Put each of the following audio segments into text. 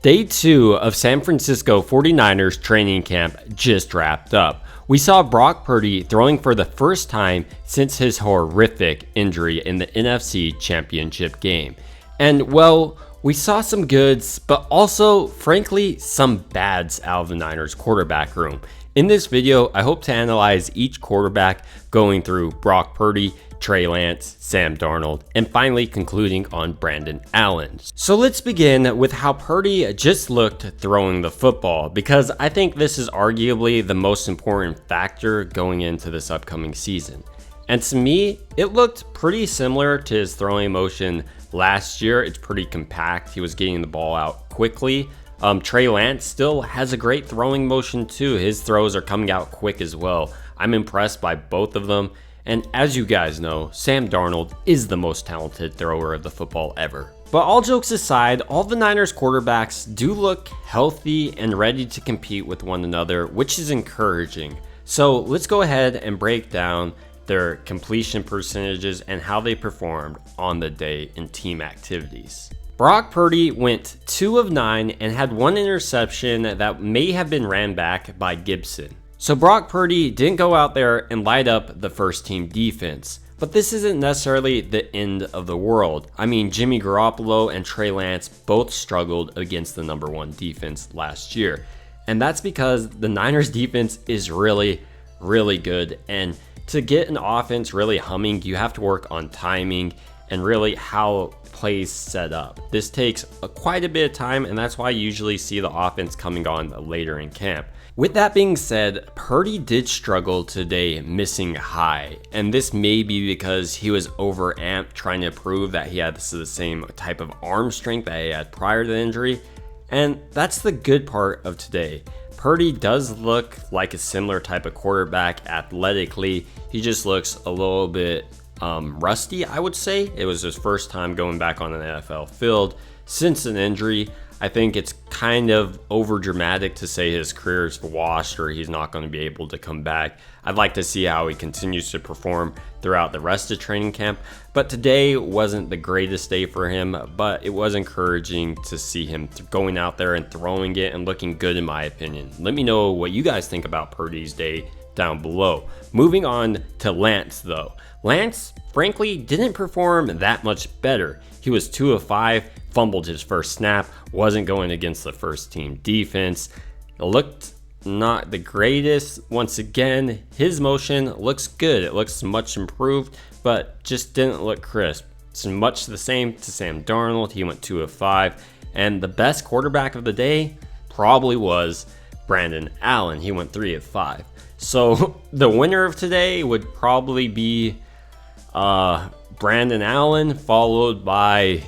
Day 2 of San Francisco 49ers training camp just wrapped up. We saw Brock Purdy throwing for the first time since his horrific injury in the NFC Championship game. And well, we saw some goods, but also, frankly, some bads out of the Niners quarterback room. In this video, I hope to analyze each quarterback going through Brock Purdy, Trey Lance, Sam Darnold, and finally concluding on Brandon Allen. So let's begin with how Purdy just looked throwing the football, because I think this is arguably the most important factor going into this upcoming season. And to me, it looked pretty similar to his throwing motion last year. It's pretty compact. He was getting the ball out quickly. Trey Lance still has a great throwing motion too. His throws are coming out quick as well. I'm impressed by both of them. And as you guys know, Sam Darnold is the most talented thrower of the football ever. But all jokes aside, all the Niners quarterbacks do look healthy and ready to compete with one another, which is encouraging. So let's go ahead and break down their completion percentages and how they performed on the day in team activities. Brock Purdy went 2 of 9 and had one interception that may have been ran back by Gibson. So Brock Purdy didn't go out there and light up the first team defense, but this isn't necessarily the end of the world. I mean, Jimmy Garoppolo and Trey Lance both struggled against the number 1 defense last year. And that's because the Niners defense is really good. And to get an offense really humming, you have to work on timing and really how plays set up. This takes quite a bit of time, and that's why you usually see the offense coming on later in camp. With that being said, Purdy did struggle today missing high, and this may be because he was overamped trying to prove that he had the same type of arm strength that he had prior to the injury, and that's the good part of today. Purdy does look like a similar type of quarterback athletically. He just looks a little bit rusty, I would say. It was his first time going back on an NFL field since an injury. I think it's kind of over dramatic to say his career is washed or he's not going to be able to come back. I'd like to see how he continues to perform throughout the rest of training camp. But today wasn't the greatest day for him, but it was encouraging to see him going out there and throwing it and looking good in my opinion. Let me know what you guys think about Purdy's day down below. Moving on to Lance though. Lance, frankly, didn't perform that much better. He was 2 of 5, fumbled his first snap, wasn't going against the first team defense. It looked not the greatest. Once again, his motion looks good. It looks much improved, but just didn't look crisp. It's much the same to Sam Darnold. He went 2 of 5, and the best quarterback of the day probably was Brandon Allen. He went 3 of 5. So the winner of today would probably be Brandon Allen, followed by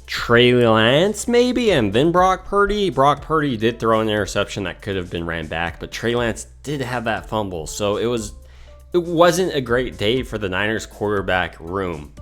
Trey Lance maybe, and then Brock Purdy. Brock Purdy did throw an interception that could have been ran back, but Trey Lance did have that fumble. So it wasn't a great day for the Niners quarterback room.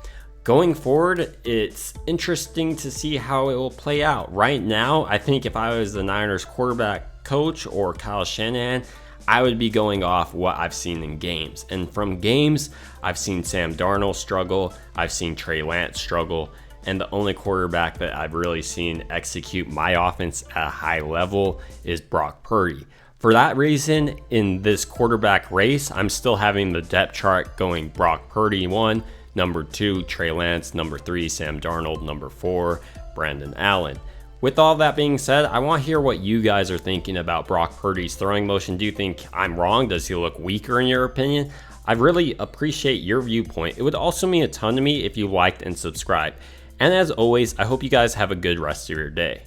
Going forward, it's interesting to see how it will play out. Right now, I think if I was the Niners quarterback coach or Kyle Shanahan, I would be going off what I've seen in games. And from games, I've seen Sam Darnold struggle. I've seen Trey Lance struggle. And the only quarterback that I've really seen execute my offense at a high level is Brock Purdy. For that reason, in this quarterback race, I'm still having the depth chart going Brock Purdy 1, number 2, Trey Lance, number 3, Sam Darnold, number 4, Brandon Allen. With all that being said, I want to hear what you guys are thinking about Brock Purdy's throwing motion. Do you think I'm wrong? Does he look weaker in your opinion? I really appreciate your viewpoint. It would also mean a ton to me if you liked and subscribed. And as always, I hope you guys have a good rest of your day.